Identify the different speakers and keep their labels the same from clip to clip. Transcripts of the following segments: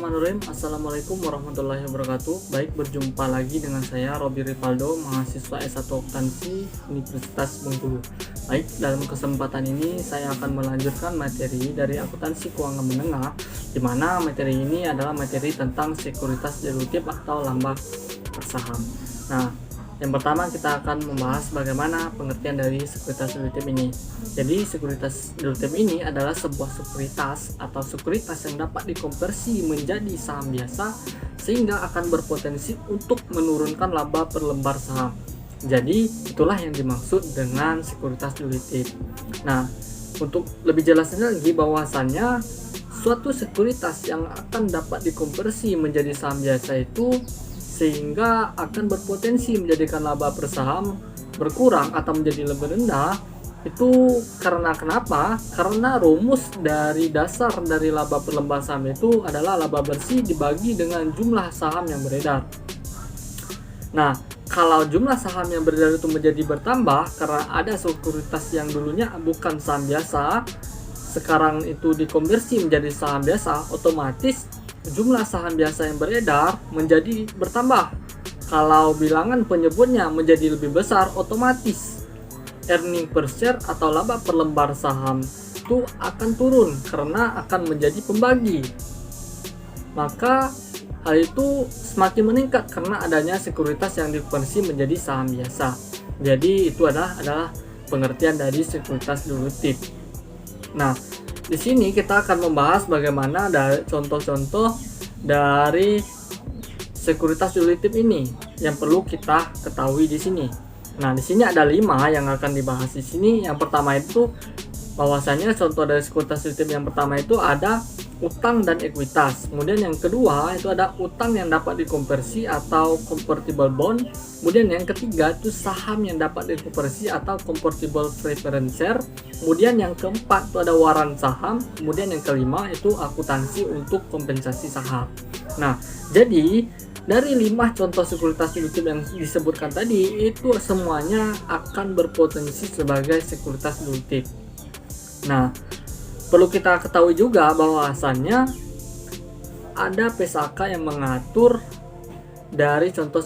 Speaker 1: Bismillahirrahmanirrahim. Assalamualaikum warahmatullahi wabarakatuh. Baik, berjumpa lagi dengan saya Robi Ripaldo, mahasiswa S1 Akuntansi Universitas Bengkulu. Baik, dalam kesempatan ini saya akan melanjutkan materi dari akuntansi keuangan menengah, di mana materi ini adalah materi tentang sekuritas derivatif atau lambang bersaham. Nah, yang pertama kita akan membahas bagaimana pengertian dari sekuritas derivatif ini. Jadi sekuritas derivatif ini adalah sebuah sekuritas atau sekuritas yang dapat dikonversi menjadi saham biasa sehingga akan berpotensi untuk menurunkan laba per lembar saham. Jadi itulah yang dimaksud dengan sekuritas derivatif. Nah, untuk lebih jelasnya lagi bahwasannya suatu sekuritas yang akan dapat dikonversi menjadi saham biasa itu sehingga akan berpotensi menjadikan laba per saham berkurang atau menjadi lebih rendah. Itu karena kenapa? Karena rumus dari dasar dari laba per lembar saham itu adalah laba bersih dibagi dengan jumlah saham yang beredar. Nah, kalau jumlah saham yang beredar itu menjadi bertambah karena ada sekuritas yang dulunya bukan saham biasa, sekarang itu dikonversi menjadi saham biasa, otomatis jumlah saham biasa yang beredar menjadi bertambah. Kalau bilangan penyebutnya menjadi lebih besar, otomatis earning per share atau laba per lembar saham itu akan turun karena akan menjadi pembagi. Maka hal itu semakin meningkat karena adanya sekuritas yang dikonversi menjadi saham biasa. Jadi itu adalah pengertian dari sekuritas derivatif. Nah, di sini kita akan membahas bagaimana dari contoh-contoh dari sekuritas derivatif ini yang perlu kita ketahui di sini. Nah, di sini ada 5 yang akan dibahas di sini. Yang pertama itu bahwasanya contoh dari sekuritas derivatif yang pertama itu ada utang dan ekuitas. Kemudian yang kedua itu ada utang yang dapat dikonversi atau convertible bond. Kemudian yang ketiga itu saham yang dapat dikonversi atau convertible preference share. Kemudian yang keempat itu ada warrant saham. Kemudian yang kelima itu akuntansi untuk kompensasi saham. Nah, jadi dari 5 contoh sekuritas derivatif yang disebutkan tadi itu semuanya akan berpotensi sebagai sekuritas derivatif. Nah, perlu kita ketahui juga bahwasannya ada PSAK yang mengatur dari contoh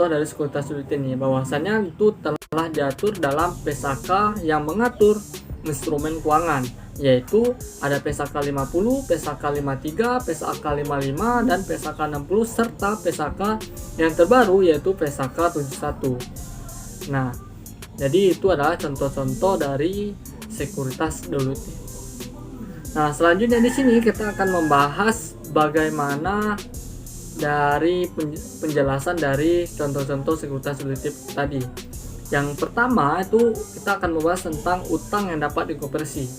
Speaker 1: dari sekuritas derivatif ini, bahwasannya itu telah diatur dalam PSAK yang mengatur instrumen keuangan, yaitu ada PSAK 50, PSAK 53, PSAK 55 dan PSAK 60 serta PSAK yang terbaru yaitu PSAK 71. Nah, jadi itu adalah contoh-contoh dari sekuritas derivatif. Nah, selanjutnya di sini kita akan membahas bagaimana dari penjelasan dari contoh-contoh sekuritas derivatif tadi. Yang pertama itu kita akan membahas tentang utang yang dapat dikonversi.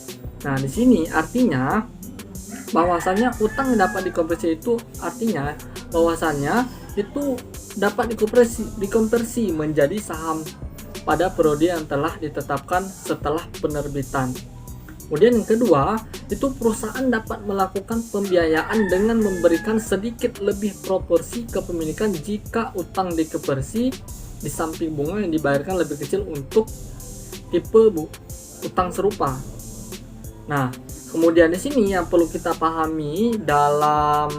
Speaker 1: Nah, di sini artinya bahwasannya utang yang dapat dikonversi itu artinya bahwasannya itu dapat dikonversi menjadi saham pada periode yang telah ditetapkan setelah penerbitan. Kemudian yang kedua, itu perusahaan dapat melakukan pembiayaan dengan memberikan sedikit lebih proporsi kepemilikan jika utang dikonversi di samping bunga yang dibayarkan lebih kecil untuk tipe utang serupa. Nah, kemudian di sini yang perlu kita pahami dalam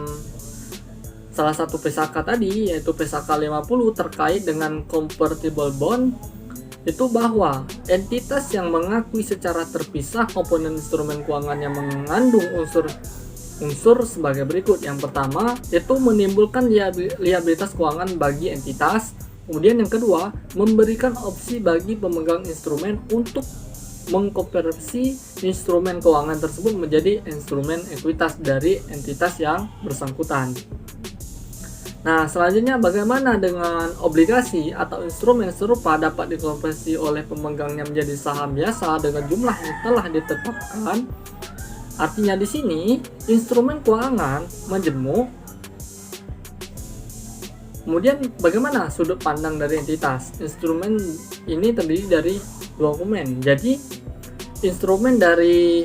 Speaker 1: salah satu PSAK tadi yaitu PSAK 50 terkait dengan convertible bond itu bahwa entitas yang mengakui secara terpisah komponen instrumen keuangan yang mengandung unsur sebagai berikut. Yang pertama, itu menimbulkan liabilitas keuangan bagi entitas. Kemudian yang kedua, memberikan opsi bagi pemegang instrumen untuk mengkonversi instrumen keuangan tersebut menjadi instrumen ekuitas dari entitas yang bersangkutan. Nah, selanjutnya bagaimana dengan obligasi atau instrumen serupa dapat dikonversi oleh pemegangnya menjadi saham biasa dengan jumlah yang telah ditetapkan. Artinya di sini instrumen keuangan majemuk. Kemudian bagaimana sudut pandang dari entitas? Instrumen ini terdiri dari 2 komponen. Jadi instrumen dari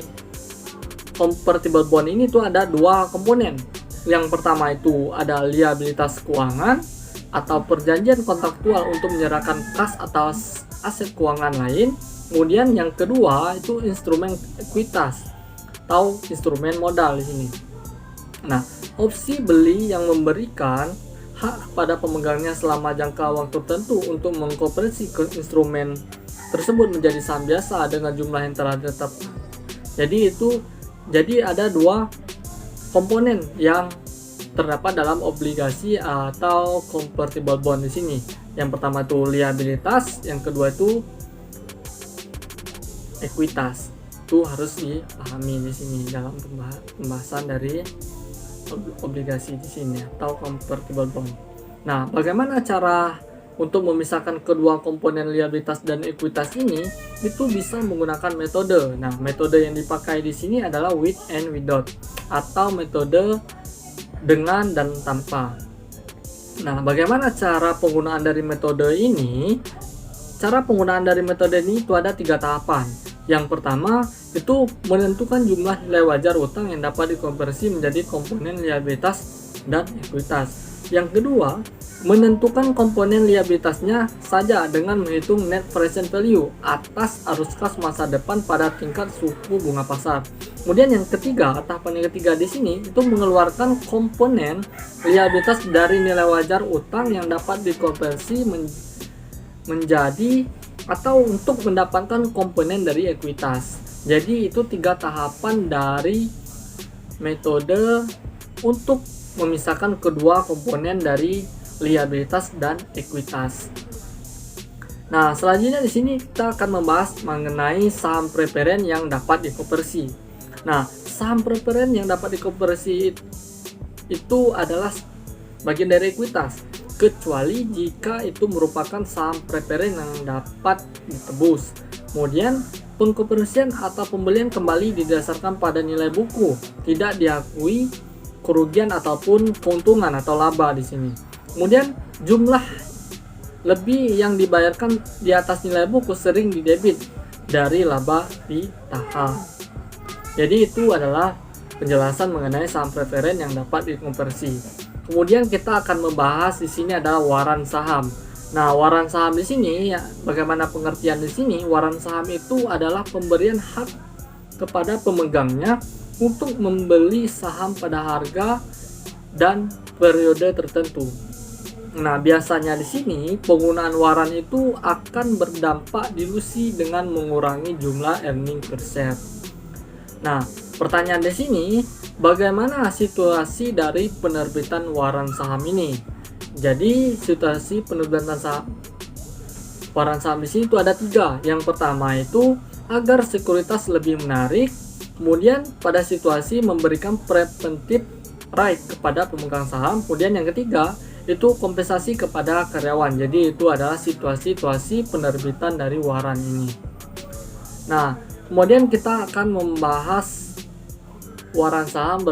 Speaker 1: convertible bond ini tuh ada 2 komponen. Yang pertama itu ada liabilitas keuangan atau perjanjian kontraktual untuk menyerahkan kas atas aset keuangan lain. Kemudian yang kedua itu instrumen ekuitas atau instrumen modal di sini. Nah, opsi beli yang memberikan hak kepada pemegangnya selama jangka waktu tertentu untuk mengkonversi ke instrumen tersebut menjadi saham biasa dengan jumlah yang telah ditetapkan. Jadi ada dua komponen yang terdapat dalam obligasi atau convertible bond di sini. Yang pertama itu liabilitas, yang kedua itu ekuitas. Itu harus dipahami di sini dalam pembahasan dari obligasi di sini atau convertible bond. Nah, bagaimana cara untuk memisahkan kedua komponen liabilitas dan ekuitas ini? Itu bisa menggunakan metode. Nah, metode yang dipakai di sini adalah with and without atau metode dengan dan tanpa. Nah, bagaimana cara penggunaan dari metode ini? Cara penggunaan dari metode ini itu ada 3 tahapan. Yang pertama itu menentukan jumlah nilai wajar utang yang dapat dikonversi menjadi komponen liabilitas dan ekuitas. Yang kedua, menentukan komponen liabilitasnya saja dengan menghitung net present value atas arus kas masa depan pada tingkat suku bunga pasar. Kemudian yang ketiga, tahapan yang ketiga di sini itu mengeluarkan komponen liabilitas dari nilai wajar utang yang dapat dikonversi menjadi atau untuk mendapatkan komponen dari ekuitas. Jadi itu 3 tahapan dari metode untuk memisahkan kedua komponen dari liabilitas dan ekuitas. Nah, selanjutnya di sini kita akan membahas mengenai saham preferen yang dapat dikonversi. Nah, saham preferen yang dapat dikonversi itu adalah bagian dari ekuitas, kecuali jika itu merupakan saham preferen yang dapat ditebus. Kemudian pengkonversian atau pembelian kembali didasarkan pada nilai buku, tidak diakui kerugian ataupun keuntungan atau laba di sini. Kemudian jumlah lebih yang dibayarkan di atas nilai buku sering didebit dari laba ditahan. Jadi itu adalah penjelasan mengenai saham preferen yang dapat dikonversi. Kemudian kita akan membahas di sini adalah waran saham. Nah, waran saham di sini ya, bagaimana pengertian di sini? Waran saham itu adalah pemberian hak kepada pemegangnya untuk membeli saham pada harga dan periode tertentu. Nah, biasanya di sini penggunaan waran itu akan berdampak dilusi dengan mengurangi jumlah earning per share. Nah, pertanyaan di sini, bagaimana situasi dari penerbitan waran saham ini? Jadi, situasi penerbitan waran saham di sini itu ada 3. Yang pertama itu agar sekuritas lebih menarik. Kemudian pada situasi memberikan preemptive right kepada pemegang saham. Kemudian yang ketiga itu kompensasi kepada karyawan. Jadi itu adalah situasi penerbitan dari waran ini. Nah, kemudian kita akan membahas waran saham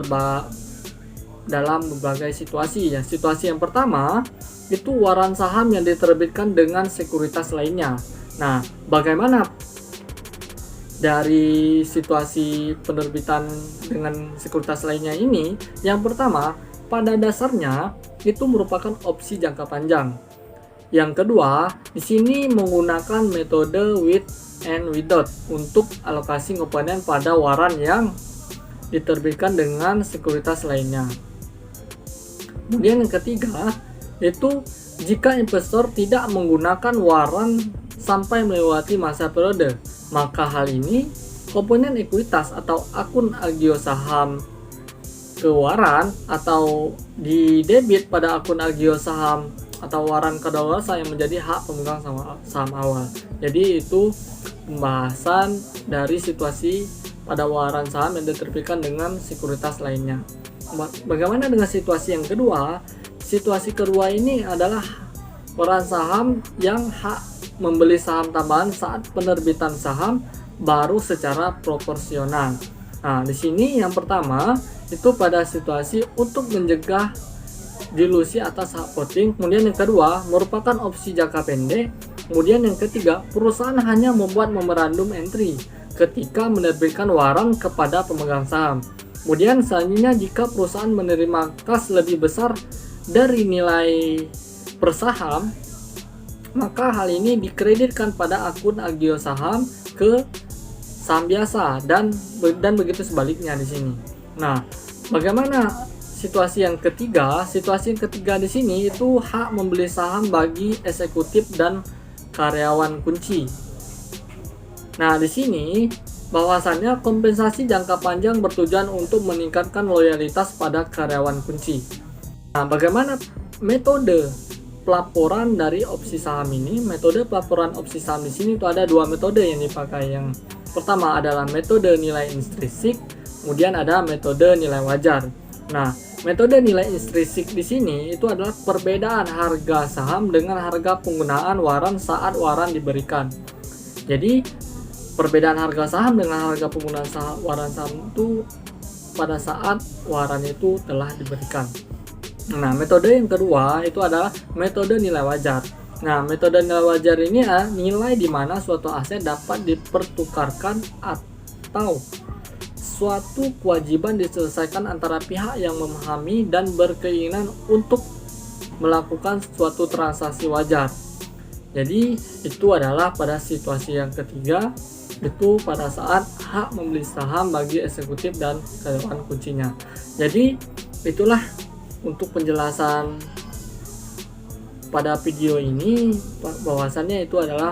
Speaker 1: dalam berbagai situasi ya. Situasi yang pertama itu waran saham yang diterbitkan dengan sekuritas lainnya. Nah, bagaimana dari situasi penerbitan dengan sekuritas lainnya ini? Yang pertama, pada dasarnya itu merupakan opsi jangka panjang. Yang kedua, di sini menggunakan metode with and without untuk alokasi komponen pada waran yang diterbitkan dengan sekuritas lainnya. Kemudian yang ketiga, itu jika investor tidak menggunakan waran sampai melewati masa periode, maka hal ini komponen ekuitas atau akun agio saham ke waran atau di debit pada akun agio saham atau waran kadaluarsa yang menjadi hak pemegang saham awal. Jadi itu pembahasan dari situasi pada waran saham yang diterbitkan dengan sekuritas lainnya. Bagaimana dengan situasi yang kedua? Situasi kedua ini adalah waran saham yang hak membeli saham tambahan saat penerbitan saham baru secara proporsional. Nah, di sini yang pertama itu pada situasi untuk mencegah dilusi atas hak voting. Kemudian yang kedua merupakan opsi jangka pendek. Kemudian yang ketiga, perusahaan hanya membuat memorandum entry ketika menerbitkan waran kepada pemegang saham. Kemudian selanjutnya, jika perusahaan menerima kas lebih besar dari nilai per saham, maka hal ini dikreditkan pada akun agio saham ke saham biasa dan begitu sebaliknya di sini. Nah, bagaimana situasi yang ketiga di sini itu hak membeli saham bagi eksekutif dan karyawan kunci. Nah, di sini bahwasannya kompensasi jangka panjang bertujuan untuk meningkatkan loyalitas pada karyawan kunci. Nah, bagaimana metode pelaporan dari opsi saham ini? Metode pelaporan opsi saham di sini itu ada dua metode yang dipakai. Yang pertama adalah metode nilai intrinsik, kemudian ada metode nilai wajar. Nah, metode nilai intrinsik di sini itu adalah perbedaan harga saham dengan harga penggunaan waran saat waran diberikan. Jadi, perbedaan harga saham dengan harga penggunaan waran saham itu pada saat waran itu telah diberikan. Nah, metode yang kedua itu adalah metode nilai wajar. Nah, metode nilai wajar ini nilai di mana suatu aset dapat dipertukarkan atau suatu kewajiban diselesaikan antara pihak yang memahami dan berkeinginan untuk melakukan suatu transaksi wajar. Jadi itu adalah pada situasi yang ketiga, itu pada saat hak membeli saham bagi eksekutif dan karyawan kuncinya. Jadi itulah untuk penjelasan pada video ini, bahwasannya itu adalah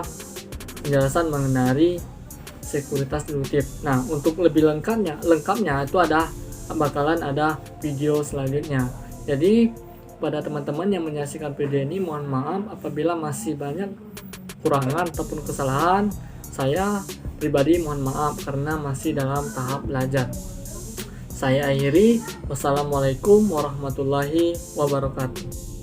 Speaker 1: penjelasan mengenai sekuritas derivatif. Nah, untuk lebih lengkapnya itu bakalan ada video selanjutnya. Jadi pada teman-teman yang menyaksikan video ini, mohon maaf apabila masih banyak kurangan ataupun kesalahan. Saya pribadi mohon maaf karena masih dalam tahap belajar. Saya akhiri. Wassalamualaikum warahmatullahi wabarakatuh.